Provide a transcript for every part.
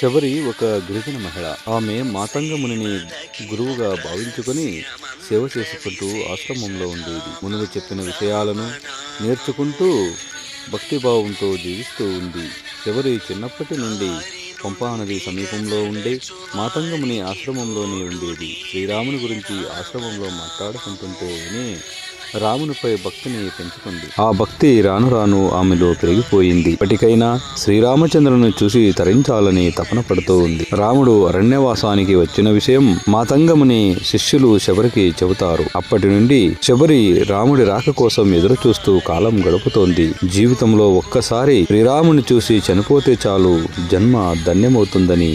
శబరి ఒక గిరిజన మహిళ. ఆమె మాతంగ మునిని గురువుగా భావించుకొని సేవ చేసుకుంటూ ఆశ్రమంలో ఉండేది. మునులు చెప్పిన విషయాలను నేర్చుకుంటూ భక్తిభావంతో జీవిస్తూ ఉంది. శబరి చిన్నప్పటి నుండి పంపానది సమీపంలో ఉండే మాతంగ ముని ఆశ్రమంలోనే ఉండేది. శ్రీరాముని గురించి ఆశ్రమంలో మాట్లాడుకుంటుంటే విని రామునిపై భక్తిని పెంచుకుంది. ఆ భక్తి రాను రాను ఆమెలో పెరిగిపోయింది. ఇప్పటికైనా శ్రీరామచంద్రుని చూసి తరించాలని తపన పడుతూ ఉంది. రాముడు అరణ్యవాసానికి వచ్చిన విషయం మాతంగముని శిష్యులు శబరికి చెబుతారు. అప్పటి నుండి శబరి రాముడి రాక కోసం ఎదురు చూస్తూ కాలం గడుపుతోంది. జీవితంలో ఒక్కసారి శ్రీరాముని చూసి చనిపోతే చాలు, జన్మ ధన్యమవుతుందని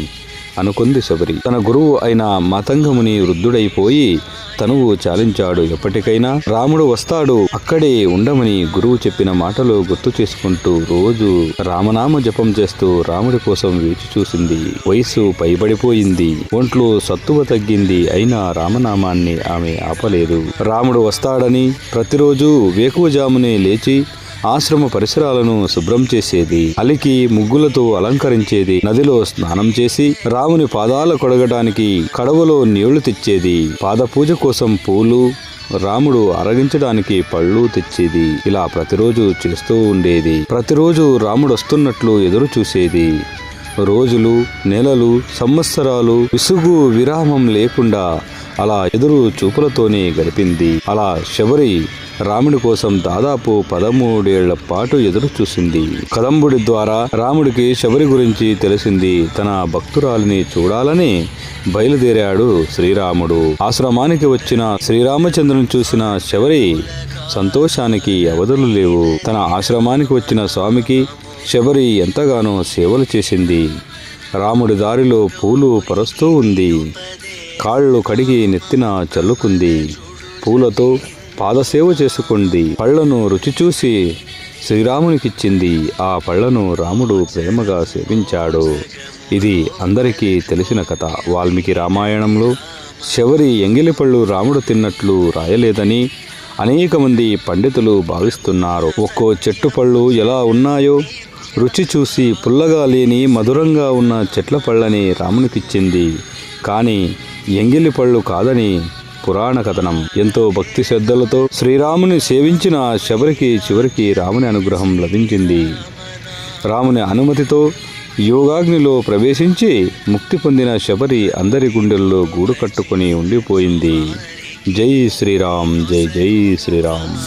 అనుకుంది శబరి. తన గురువు అయిన మాతంగముని వృద్ధుడైపోయి తనువు చాలించాడు. ఎప్పటికైనా రాముడు వస్తాడు, అక్కడే ఉండమని గురువు చెప్పిన మాటలు గుర్తు చేసుకుంటూ రోజు రామనామ జపం చేస్తూ రాముడి కోసం వేచి చూసింది. వయస్సు పైబడిపోయింది, ఒంట్లో సత్తువ తగ్గింది. అయినా రామనామాన్ని ఆమె ఆపలేదు. రాముడు వస్తాడని ప్రతిరోజు వేకువజామునే లేచి ఆశ్రమ పరిసరాలను శుభ్రం చేసేది. అలికి ముగ్గులతో అలంకరించేది. నదిలో స్నానం చేసి రాముని పాదాల కడగడానికి కడవలో నీళ్లు తెచ్చేది. పాద పూజ కోసం పూలు, రాముడు అరగించడానికి పళ్ళు తెచ్చేది. ఇలా ప్రతిరోజు చేస్తూ ఉండేది. ప్రతిరోజు రాముడు వస్తున్నట్లు ఎదురు చూసేది. రోజులు, నెలలు, సంవత్సరాలు విసుగు విరామం లేకుండా అలా ఎదురు చూపులతోనే గడిపింది. అలా శబరి రాముడి కోసం దాదాపు 13 ఏళ్ల పాటు ఎదురు చూసింది. కదంబుడి ద్వారా రాముడికి శబరి గురించి తెలిసింది. తన భక్తురాలిని చూడాలని బయలుదేరాడు శ్రీరాముడు. ఆశ్రమానికి వచ్చిన శ్రీరామచంద్రుని చూసిన శబరి సంతోషానికి అవధులు లేవు. తన ఆశ్రమానికి వచ్చిన స్వామికి శబరి ఎంతగానో సేవలు చేసింది. రాముడి దారిలో పూలు పరుస్తూ ఉంది. కాళ్ళు కడిగి నెత్తిన చల్లుకుంది. పూలతో పాదసేవ చేసుకుంది. పళ్లను రుచి చూసి శ్రీరామునికిచ్చింది. ఆ పళ్లను రాముడు ప్రేమగా సేవించాడు. ఇది అందరికీ తెలిసిన కథ. వాల్మీకి రామాయణంలో శబరి ఎంగిలిపళ్ళు రాముడు తిన్నట్లు రాయలేదని అనేక మంది పండితులు భావిస్తున్నారు. ఒక్కో చెట్టు పళ్ళు ఎలా ఉన్నాయో రుచి చూసి పుల్లగా లేని మధురంగా ఉన్న చెట్ల పళ్ళని రామునికిచ్చింది. కానీ ఎంగిలి పళ్ళు కాదని పురాణ కథనం. ఎంతో భక్తి శ్రద్ధలతో శ్రీరాముని సేవించిన శబరికి చివరికి రాముని అనుగ్రహం లభించింది. రాముని అనుమతితో యోగాగ్నిలో ప్రవేశించి ముక్తి పొందిన శబరి అందరి గుండెల్లో గూడు కట్టుకొని ఉండిపోయింది. జై శ్రీరామ్, జై జై శ్రీరామ్.